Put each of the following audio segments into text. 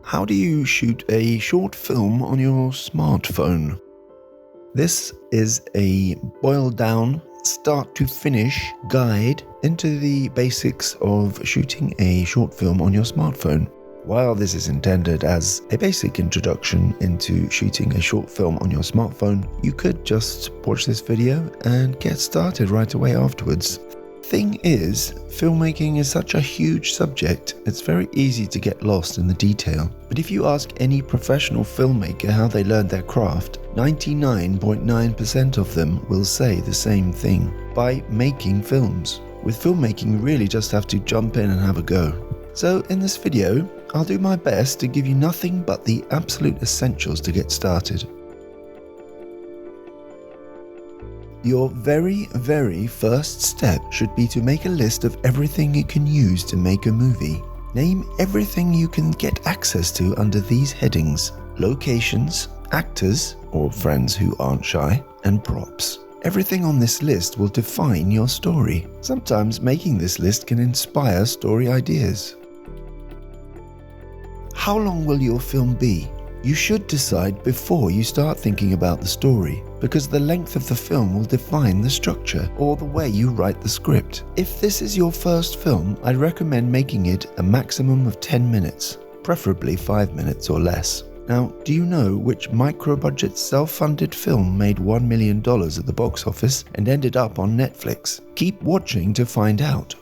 How do you shoot a short film on your smartphone? This is a boiled down, start to finish guide into the basics of shooting a short film on your smartphone. While this is intended as a basic introduction into shooting a short film on your smartphone, you could just watch this video and get started right away afterwards. Thing is, filmmaking is such a huge subject, it's very easy to get lost in the detail. But if you ask any professional filmmaker how they learned their craft, 99.9% of them will say the same thing: by making films. With filmmaking, you really just have to jump in and have a go. So in this video, I'll do my best to give you nothing but the absolute essentials to get started. Your very first step should be to make a list of everything you can use to make a movie. Name everything you can get access to under these headings: locations, actors, or friends who aren't shy, and props. Everything on this list will define your story. Sometimes making this list can inspire story ideas. How long will your film be? You should decide before you start thinking about the story, because the length of the film will define the structure or the way you write the script. If this is your first film, I'd recommend making it a maximum of 10 minutes, preferably 5 minutes or less. Now, do you know which micro-budget self-funded film made $1 million at the box office and ended up on Netflix? Keep watching to find out.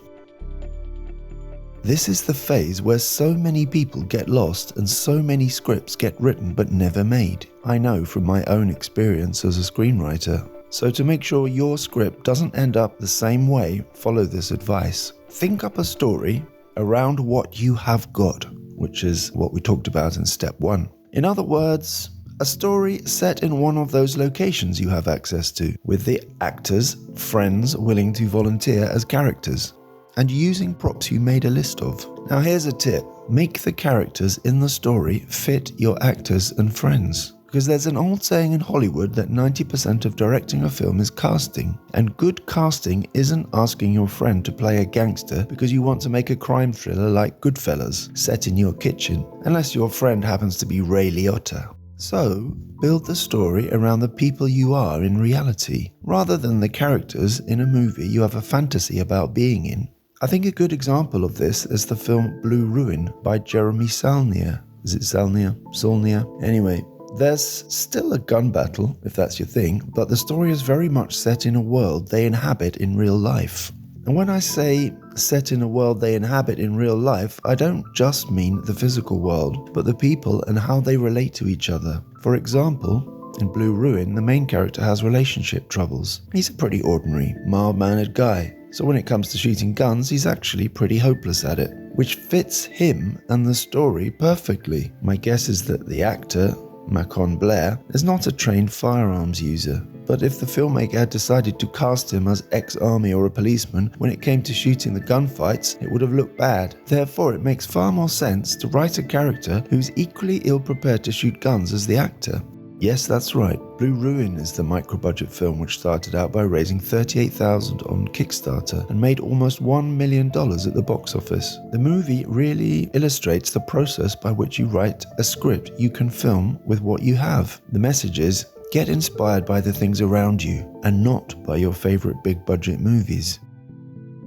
This is the phase where so many people get lost and so many scripts get written but never made. I know from my own experience as a screenwriter. So to make sure your script doesn't end up the same way, follow this advice. Think up a story around what you have got, which is what we talked about in step 1. In other words, a story set in one of those locations you have access to, with the actors, friends willing to volunteer as characters, and using props you made a list of. Now here's a tip: make the characters in the story fit your actors and friends. Because there's an old saying in Hollywood that 90% of directing a film is casting. And good casting isn't asking your friend to play a gangster because you want to make a crime thriller like Goodfellas set in your kitchen, unless your friend happens to be Ray Liotta. So, build the story around the people you are in reality, rather than the characters in a movie you have a fantasy about being in. I think a good example of this is the film Blue Ruin by Jeremy Saulnier. Is it Saulnier? Anyway, there's still a gun battle, if that's your thing, but the story is very much set in a world they inhabit in real life. And when I say set in a world they inhabit in real life, I don't just mean the physical world, but the people and how they relate to each other. For example, in Blue Ruin, the main character has relationship troubles. He's a pretty ordinary, mild-mannered guy. So when it comes to shooting guns, he's actually pretty hopeless at it, which fits him and the story perfectly. My guess is that the actor, Macon Blair, is not a trained firearms user. But if the filmmaker had decided to cast him as ex-army or a policeman, when it came to shooting the gunfights, it would have looked bad. Therefore, it makes far more sense to write a character who's equally ill-prepared to shoot guns as the actor. Yes, that's right. Blue Ruin is the micro-budget film which started out by raising $38,000 on Kickstarter and made almost $1 million at the box office. The movie really illustrates the process by which you write a script you can film with what you have. The message is, get inspired by the things around you and not by your favorite big-budget movies.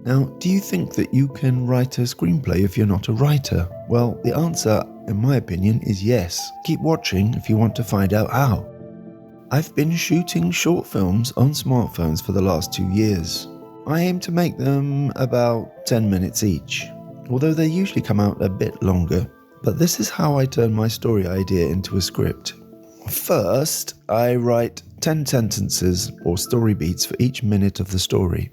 Now, do you think that you can write a screenplay if you're not a writer? Well, the answer, in my opinion, is yes. Keep watching if you want to find out how. I've been shooting short films on smartphones for the last 2 years. I aim to make them about 10 minutes each, although they usually come out a bit longer. But this is how I turn my story idea into a script. First, I write 10 sentences or story beats for each minute of the story.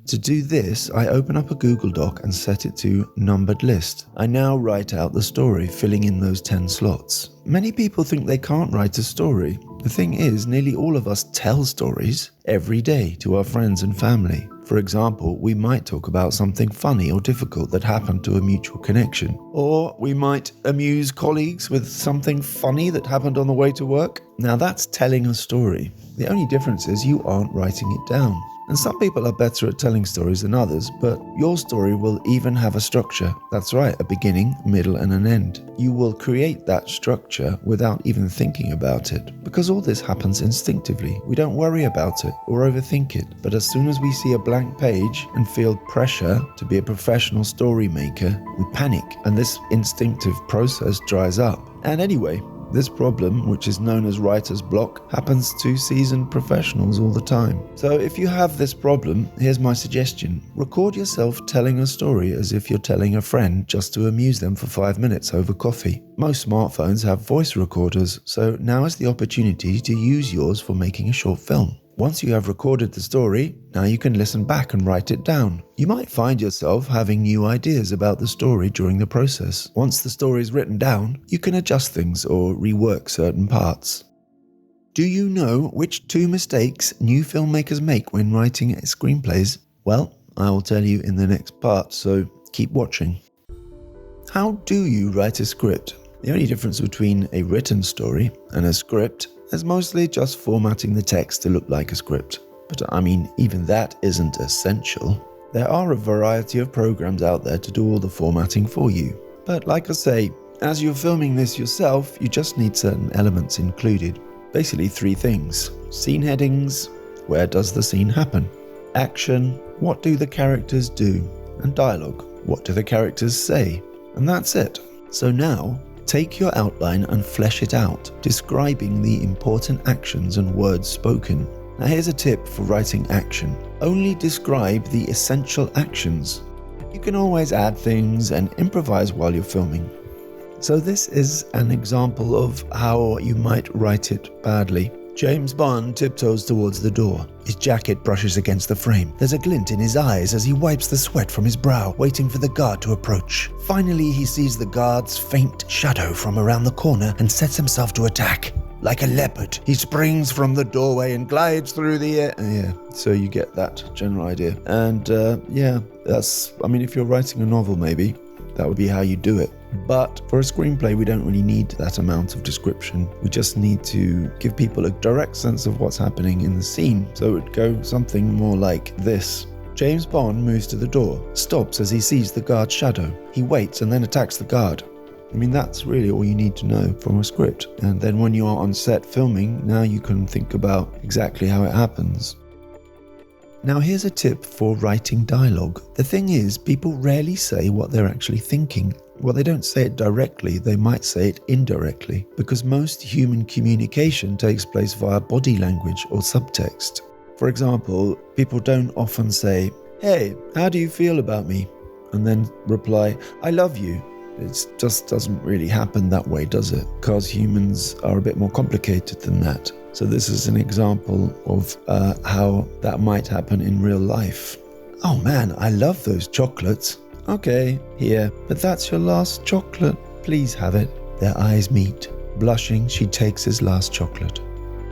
To do this, I open up a Google Doc and set it to numbered list. I now write out the story, filling in those 10 slots. Many people think they can't write a story. The thing is, nearly all of us tell stories every day to our friends and family. For example, we might talk about something funny or difficult that happened to a mutual connection. Or we might amuse colleagues with something funny that happened on the way to work. Now that's telling a story. The only difference is you aren't writing it down. And some people are better at telling stories than others, but your story will even have a structure. That's right, a beginning, middle, and an end. You will create that structure without even thinking about it, because all this happens instinctively. We don't worry about it or overthink it, but as soon as we see a blank page and feel pressure to be a professional story maker, we panic, and this instinctive process dries up. And anyway, this problem, which is known as writer's block, happens to seasoned professionals all the time. So if you have this problem, here's my suggestion. Record yourself telling a story as if you're telling a friend just to amuse them for 5 minutes over coffee. Most smartphones have voice recorders, so now is the opportunity to use yours for making a short film. Once you have recorded the story, now you can listen back and write it down. You might find yourself having new ideas about the story during the process. Once the story is written down, you can adjust things or rework certain parts. Do you know which 2 mistakes new filmmakers make when writing screenplays? Well, I will tell you in the next part, so keep watching. How do you write a script? The only difference between a written story and a script is mostly just formatting the text to look like a script. But I mean, even that isn't essential. There are a variety of programs out there to do all the formatting for you. But like I say, as you're filming this yourself, you just need certain elements included. Basically 3 things. Scene headings, where does the scene happen? Action, what do the characters do? And dialogue, what do the characters say? And that's it. So now, take your outline and flesh it out, describing the important actions and words spoken. Now here's a tip for writing action. Only describe the essential actions. You can always add things and improvise while you're filming. So this is an example of how you might write it badly. James Bond tiptoes towards the door. His jacket brushes against the frame. There's a glint in his eyes as he wipes the sweat from his brow, waiting for the guard to approach. Finally, he sees the guard's faint shadow from around the corner and sets himself to attack. Like a leopard, he springs from the doorway and glides through the air. So you get that general idea. And if you're writing a novel maybe, that would be how you do it. But for a screenplay, we don't really need that amount of description. We just need to give people a direct sense of what's happening in the scene. So it would go something more like this. James Bond moves to the door, stops as he sees the guard's shadow. He waits and then attacks the guard. I mean, that's really all you need to know from a script. And then when you are on set filming, now you can think about exactly how it happens. Now here's a tip for writing dialogue. The thing is, people rarely say what they're actually thinking. Well, they don't say it directly, they might say it indirectly, because most human communication takes place via body language or subtext. For example, people don't often say, "Hey, how do you feel about me?" and then reply, "I love you." It just doesn't really happen that way, does it? Because humans are a bit more complicated than that. So this is an example of how that might happen in real life. "Oh man, I love those chocolates." "Okay, here, but that's your last chocolate. Please have it." Their eyes meet. Blushing, she takes his last chocolate.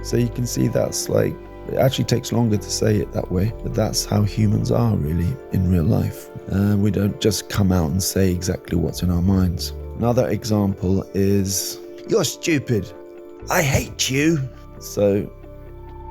So you can see that's like, it actually takes longer to say it that way, but that's how humans are really in real life. We don't just come out and say exactly what's in our minds. Another example is, "You're stupid. I hate you." So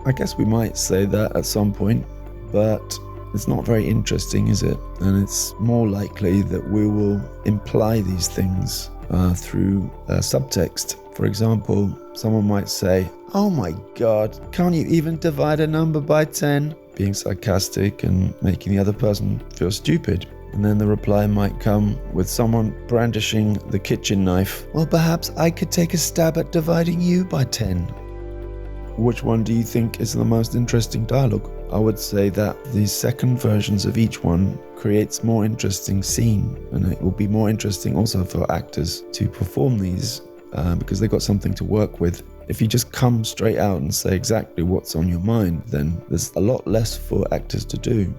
I guess we might say that at some point, but it's not very interesting, is it? And it's more likely that we will imply these things through subtext. For example, someone might say, "Oh my God, can't you even divide a number by 10? Being sarcastic and making the other person feel stupid. And then the reply might come with someone brandishing the kitchen knife. "Well, perhaps I could take a stab at dividing you by 10. Which one do you think is the most interesting dialogue? I would say that the second versions of each one creates more interesting scene, and it will be more interesting also for actors to perform these because they've got something to work with. If you just come straight out and say exactly what's on your mind, then there's a lot less for actors to do.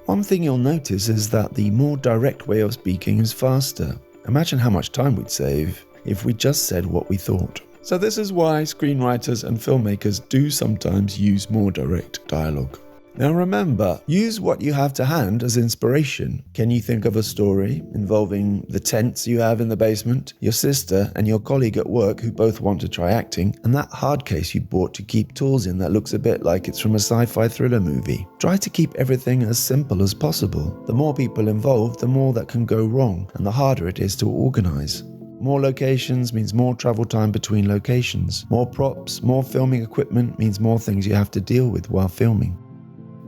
One thing you'll notice is that the more direct way of speaking is faster. Imagine how much time we'd save if we just said what we thought. So this is why screenwriters and filmmakers do sometimes use more direct dialogue. Now remember, use what you have to hand as inspiration. Can you think of a story involving the tents you have in the basement, your sister and your colleague at work who both want to try acting, and that hard case you bought to keep tools in that looks a bit like it's from a sci-fi thriller movie? Try to keep everything as simple as possible. The more people involved, the more that can go wrong, and the harder it is to organize. More locations means more travel time between locations. More props, more filming equipment means more things you have to deal with while filming.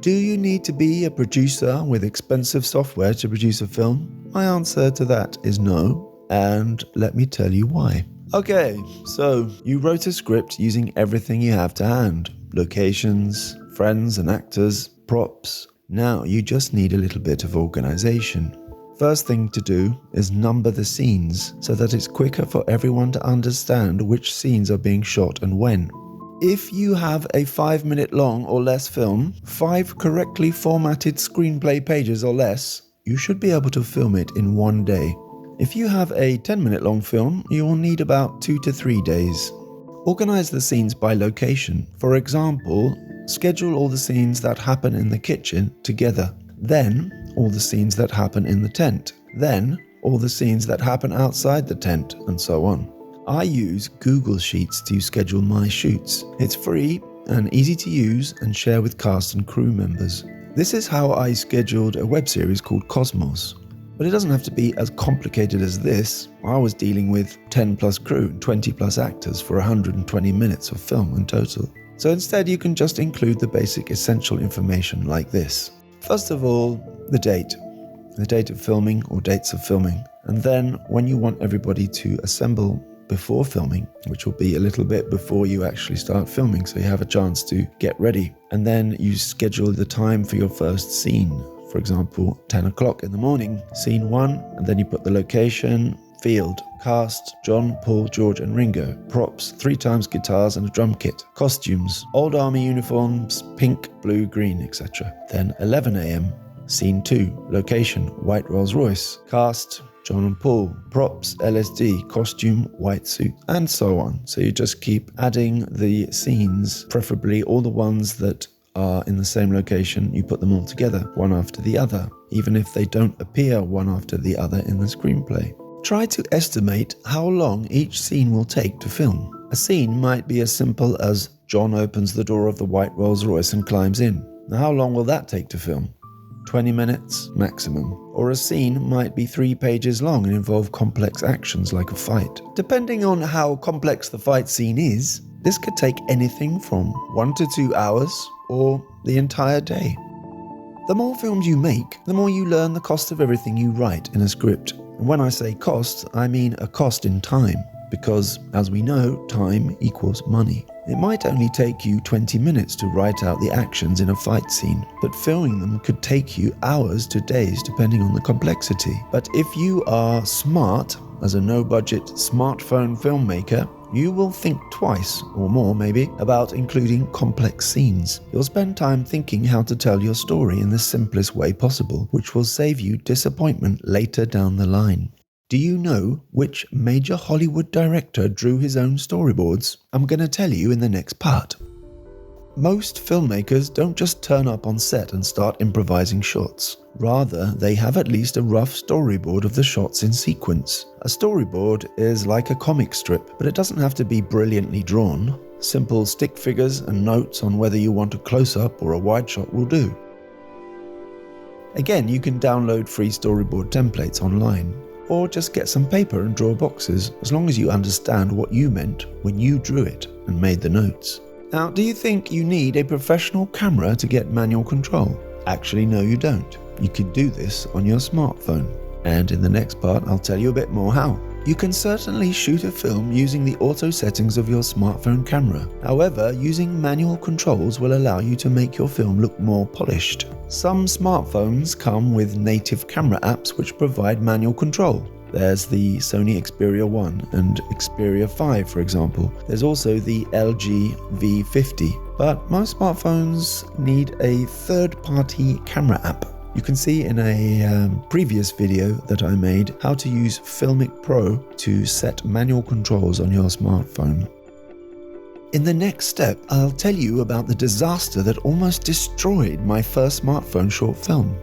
Do you need to be a producer with expensive software to produce a film? My answer to that is no, and let me tell you why. Okay, so you wrote a script using everything you have to hand. Locations, friends and actors, props. Now you just need a little bit of organization. First thing to do is number the scenes so that it's quicker for everyone to understand which scenes are being shot and when. If you have a 5-minute long or less film, 5 correctly formatted screenplay pages or less, you should be able to film it in 1 day. If you have a 10-minute long film, you will need about 2 to 3 days. Organize the scenes by location. For example, schedule all the scenes that happen in the kitchen together. Then, all the scenes that happen in the tent. Then, all the scenes that happen outside the tent, and so on. I use Google Sheets to schedule my shoots. It's free and easy to use and share with cast and crew members. This is how I scheduled a web series called Cosmos. But it doesn't have to be as complicated as this. I was dealing with 10 plus crew and 20 plus actors for 120 minutes of film in total. So instead you can just include the basic essential information like this. First of all, the date of filming or dates of filming. And then when you want everybody to assemble before filming, which will be a little bit before you actually start filming, so you have a chance to get ready. And then you schedule the time for your first scene. For example, 10 o'clock in the morning, scene 1, and then you put the location, field, cast, John, Paul, George and Ringo, props, 3 times guitars and a drum kit, costumes, old army uniforms, pink, blue, green, etc. Then 11 a.m, scene 2, location, white Rolls Royce, cast, John and Paul, props, LSD, costume, white suit, and so on. So you just keep adding the scenes, preferably all the ones that are in the same location, you put them all together, one after the other, even if they don't appear one after the other in the screenplay. Try to estimate how long each scene will take to film. A scene might be as simple as John opens the door of the white Rolls Royce and climbs in. Now how long will that take to film? 20 minutes maximum. Or a scene might be 3 pages long and involve complex actions like a fight. Depending on how complex the fight scene is, this could take anything from 1 to 2 hours or the entire day. The more films you make, the more you learn the cost of everything you write in a script. And when I say cost, I mean a cost in time, because as we know, time equals money. It might only take you 20 minutes to write out the actions in a fight scene, but filming them could take you hours to days depending on the complexity. But if you are smart, as a no-budget smartphone filmmaker, you will think twice, or more maybe, about including complex scenes. You'll spend time thinking how to tell your story in the simplest way possible, which will save you disappointment later down the line. Do you know which major Hollywood director drew his own storyboards? I'm going to tell you in the next part. Most filmmakers don't just turn up on set and start improvising shots. Rather, they have at least a rough storyboard of the shots in sequence. A storyboard is like a comic strip, but it doesn't have to be brilliantly drawn. Simple stick figures and notes on whether you want a close-up or a wide shot will do. Again, you can download free storyboard templates online, or just get some paper and draw boxes, as long as you understand what you meant when you drew it and made the notes. Now, do you think you need a professional camera to get manual control? Actually, no, you don't. You can do this on your smartphone. And in the next part, I'll tell you a bit more how. You can certainly shoot a film using the auto settings of your smartphone camera. However, using manual controls will allow you to make your film look more polished. Some smartphones come with native camera apps which provide manual control. There's the Sony Xperia 1 and Xperia 5, for example. There's also the LG V50. But most smartphones need a third-party camera app. You can see in a previous video that I made how to use FiLMiC Pro to set manual controls on your smartphone. In the next step, I'll tell you about the disaster that almost destroyed my first smartphone short film.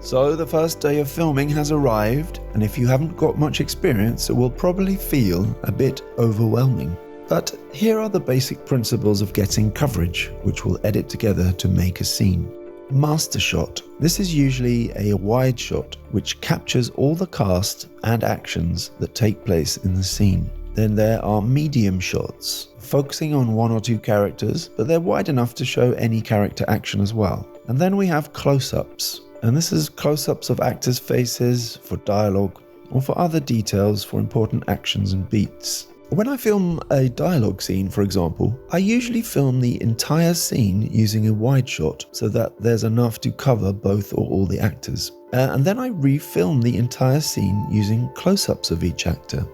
So the first day of filming has arrived, and if you haven't got much experience, it will probably feel a bit overwhelming. But here are the basic principles of getting coverage, which we'll edit together to make a scene. Master shot. This is usually a wide shot, which captures all the cast and actions that take place in the scene. Then there are medium shots, focusing on one or two characters, but they're wide enough to show any character action as well. And then we have close-ups. And this is close-ups of actors' faces, for dialogue, or for other details for important actions and beats. When I film a dialogue scene, for example, I usually film the entire scene using a wide shot so that there's enough to cover both or all the actors. And then I refilm the entire scene using close-ups of each actor.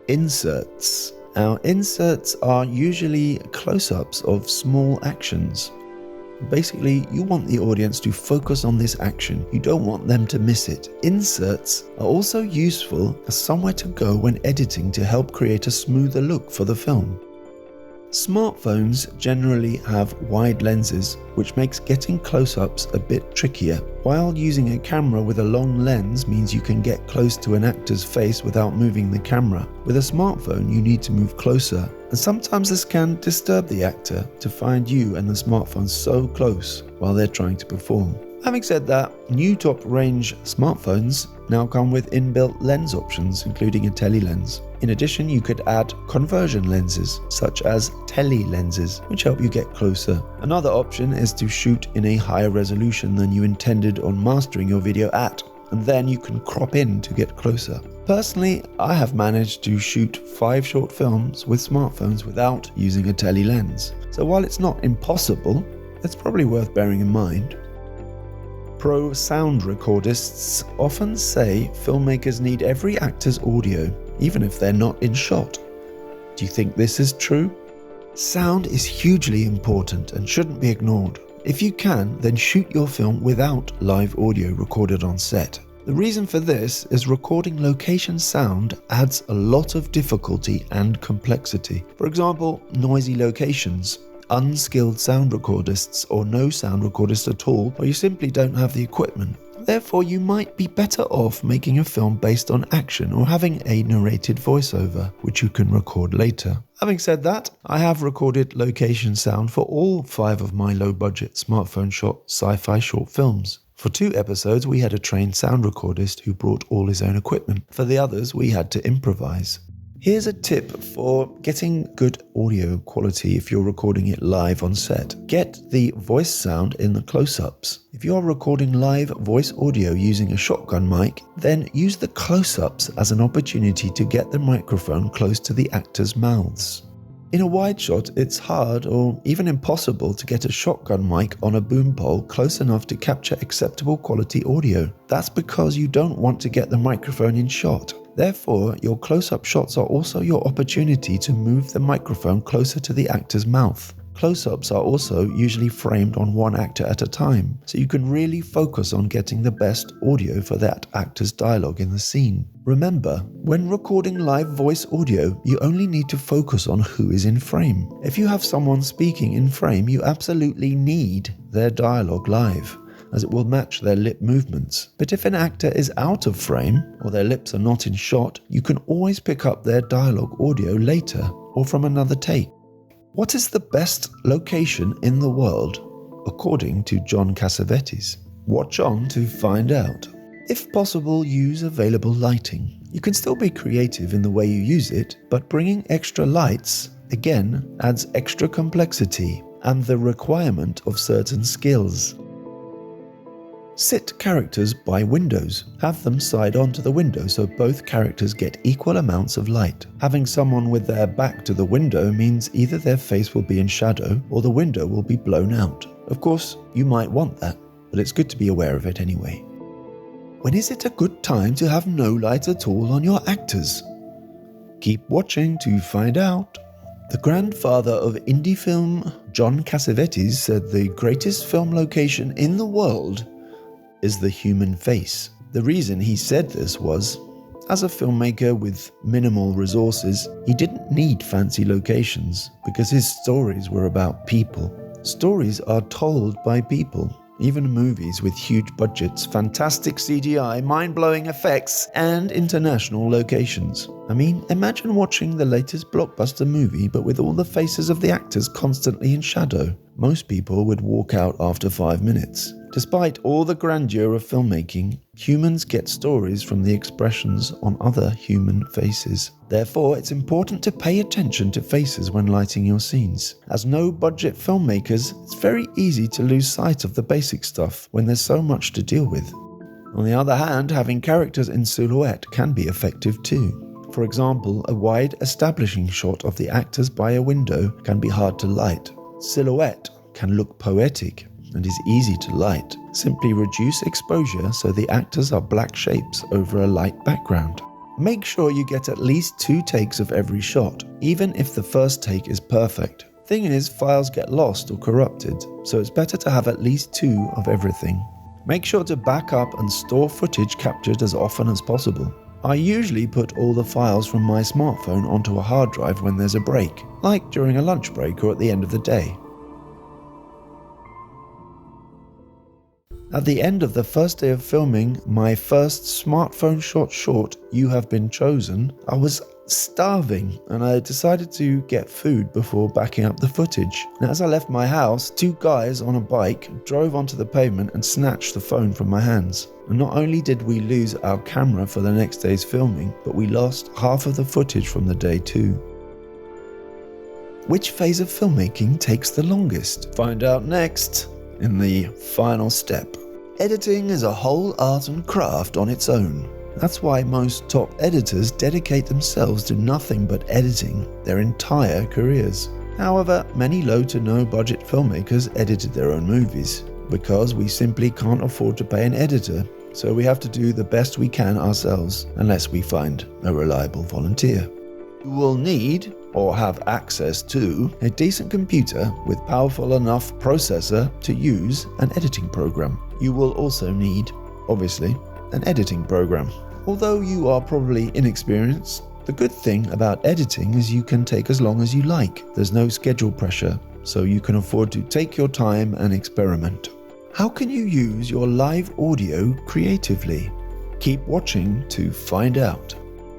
Inserts. Our inserts are usually close-ups of small actions. Basically, you want the audience to focus on this action. You don't want them to miss it. Inserts are also useful as somewhere to go when editing to help create a smoother look for the film. Smartphones generally have wide lenses, which makes getting close-ups a bit trickier, while using a camera with a long lens means you can get close to an actor's face without moving the camera. With a smartphone, you need to move closer, and sometimes this can disturb the actor to find you and the smartphone so close while they're trying to perform. Having said that, new top-range smartphones now come with inbuilt lens options, including a tele-lens. In addition, you could add conversion lenses, such as tele-lenses, which help you get closer. Another option is to shoot in a higher resolution than you intended on mastering your video at, and then you can crop in to get closer. Personally, I have managed to shoot 5 short films with smartphones without using a tele-lens. So while it's not impossible, it's probably worth bearing in mind. Pro sound recordists often say filmmakers need every actor's audio, even if they're not in shot. Do you think this is true? Sound is hugely important and shouldn't be ignored. If you can, then shoot your film without live audio recorded on set. The reason for this is recording location sound adds a lot of difficulty and complexity. For example, noisy locations, unskilled sound recordists, or no sound recordists at all, or you simply don't have the equipment. Therefore, you might be better off making a film based on action or having a narrated voiceover, which you can record later. Having said that, I have recorded location sound for all 5 of my low-budget smartphone shot sci-fi short films. For 2 episodes, we had a trained sound recordist who brought all his own equipment. For the others, we had to improvise. Here's a tip for getting good audio quality if you're recording it live on set. Get the voice sound in the close-ups. If you are recording live voice audio using a shotgun mic, then use the close-ups as an opportunity to get the microphone close to the actors' mouths. In a wide shot, it's hard or even impossible to get a shotgun mic on a boom pole close enough to capture acceptable quality audio. That's because you don't want to get the microphone in shot. Therefore, your close-up shots are also your opportunity to move the microphone closer to the actor's mouth. Close-ups are also usually framed on one actor at a time, so you can really focus on getting the best audio for that actor's dialogue in the scene. Remember, when recording live voice audio, you only need to focus on who is in frame. If you have someone speaking in frame, you absolutely need their dialogue live, as it will match their lip movements. But if an actor is out of frame, or their lips are not in shot, you can always pick up their dialogue audio later, or from another take. What is the best location in the world, according to John Cassavetes? Watch on to find out. If possible, use available lighting. You can still be creative in the way you use it, but bringing extra lights, again, adds extra complexity and the requirement of certain skills. Sit characters by windows. Have them side on to the window so both characters get equal amounts of light. Having someone with their back to the window means either their face will be in shadow or the window will be blown out. Of course, you might want that, but it's good to be aware of it anyway. When is it a good time to have no light at all on your actors? Keep watching to find out. The grandfather of indie film, John Cassavetes, said the greatest film location in the world is the human face. The reason he said this was, as a filmmaker with minimal resources, he didn't need fancy locations because his stories were about people. Stories are told by people. Even movies with huge budgets, fantastic CGI, mind-blowing effects, and international locations. I mean, imagine watching the latest blockbuster movie but with all the faces of the actors constantly in shadow. Most people would walk out after 5 minutes. Despite all the grandeur of filmmaking, humans get stories from the expressions on other human faces. Therefore, it's important to pay attention to faces when lighting your scenes. As no-budget filmmakers, it's very easy to lose sight of the basic stuff when there's so much to deal with. On the other hand, having characters in silhouette can be effective too. For example, a wide establishing shot of the actors by a window can be hard to light. Silhouette can look poetic and is easy to light. Simply reduce exposure so the actors are black shapes over a light background. Make sure you get at least 2 takes of every shot, even if the first take is perfect. Thing is, files get lost or corrupted, so it's better to have at least 2 of everything. Make sure to back up and store footage captured as often as possible. I usually put all the files from my smartphone onto a hard drive when there's a break, like during a lunch break or at the end of the day. At the end of the first day of filming my first smartphone shot short, You Have Been Chosen, I was starving and I decided to get food before backing up the footage. And as I left my house, 2 guys on a bike drove onto the pavement and snatched the phone from my hands. And not only did we lose our camera for the next day's filming, but we lost half of the footage from the day too. Which phase of filmmaking takes the longest? Find out next in the final step. Editing is a whole art and craft on its own. That's why most top editors dedicate themselves to nothing but editing their entire careers. However, many low to no budget filmmakers edited their own movies because we simply can't afford to pay an editor, so we have to do the best we can ourselves unless we find a reliable volunteer. You will need or have access to a decent computer with powerful enough processor to use an editing program. You will also need, obviously, an editing program. Although you are probably inexperienced, the good thing about editing is you can take as long as you like. There's no schedule pressure, so you can afford to take your time and experiment. How can you use your live audio creatively? Keep watching to find out.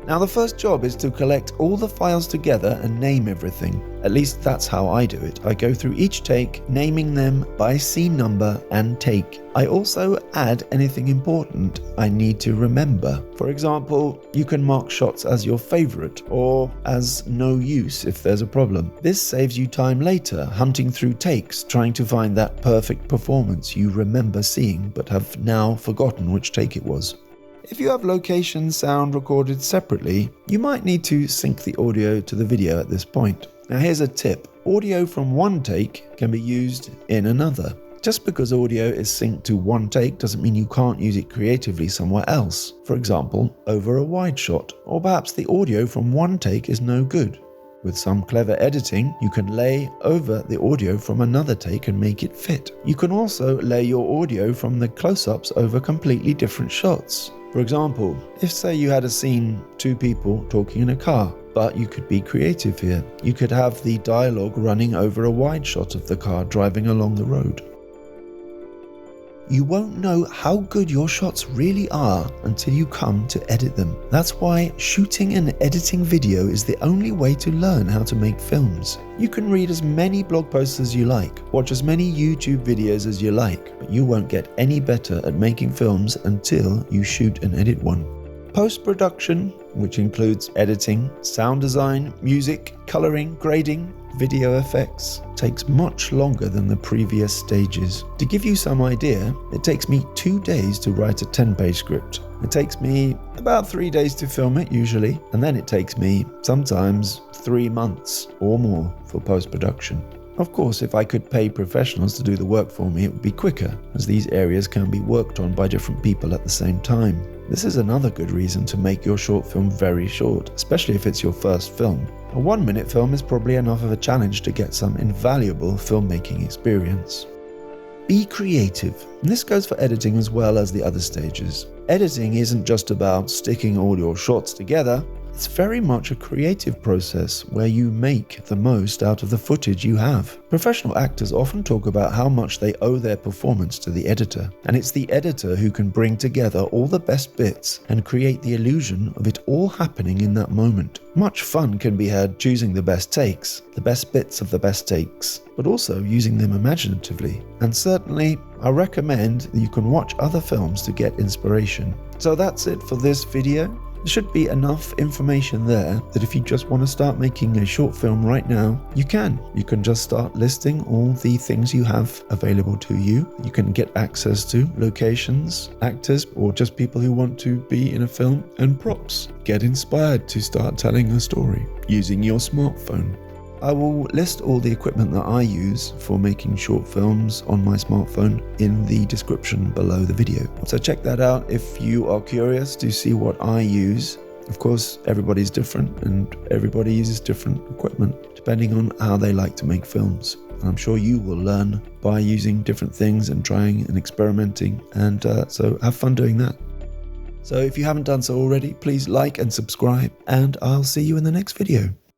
Now, the first job is to collect all the files together and name everything. At least that's how I do it. I go through each take, naming them by scene number and take. I also add anything important I need to remember. For example, you can mark shots as your favorite or as no use if there's a problem. This saves you time later, hunting through takes, trying to find that perfect performance you remember seeing but have now forgotten which take it was. If you have location sound recorded separately, you might need to sync the audio to the video at this point. Now here's a tip. Audio from one take can be used in another. Just because audio is synced to one take doesn't mean you can't use it creatively somewhere else. For example, over a wide shot, or perhaps the audio from one take is no good. With some clever editing, you can lay over the audio from another take and make it fit. You can also lay your audio from the close-ups over completely different shots. For example, if say you had a scene 2 people talking in a car, but you could be creative here. You could have the dialogue running over a wide shot of the car driving along the road. You won't know how good your shots really are until you come to edit them. That's why shooting and editing video is the only way to learn how to make films. You can read as many blog posts as you like, watch as many YouTube videos as you like, but you won't get any better at making films until you shoot and edit one. Post-production, which includes editing, sound design, music, coloring, grading, video effects, takes much longer than the previous stages. To give you some idea, it takes me 2 days to write a 10-page script. It takes me about 3 days to film it usually, and then it takes me sometimes 3 months or more for post-production. Of course, if I could pay professionals to do the work for me, it would be quicker, as these areas can be worked on by different people at the same time. This is another good reason to make your short film very short, especially if it's your first film. A 1-minute film is probably enough of a challenge to get some invaluable filmmaking experience. Be creative. And this goes for editing as well as the other stages. editing isn't just about sticking all your shots together. It's very much a creative process where you make the most out of the footage you have. Professional actors often talk about how much they owe their performance to the editor, and it's the editor who can bring together all the best bits and create the illusion of it all happening in that moment. Much fun can be had choosing the best takes, the best bits of the best takes, but also using them imaginatively. And certainly, I recommend that you can watch other films to get inspiration. So that's it for this video. There should be enough information there that if you just want to start making a short film right now, you can. You can just start listing all the things you have available to you. You can get access to locations, actors, or just people who want to be in a film, and props. Get inspired to start telling a story using your smartphone. I will list all the equipment that I use for making short films on my smartphone in the description below the video. So check that out if you are curious to see what I use. Of course, everybody's different and everybody uses different equipment depending on how they like to make films. And I'm sure you will learn by using different things and trying and experimenting, and so have fun doing that. So if you haven't done so already, please like and subscribe, and I'll see you in the next video.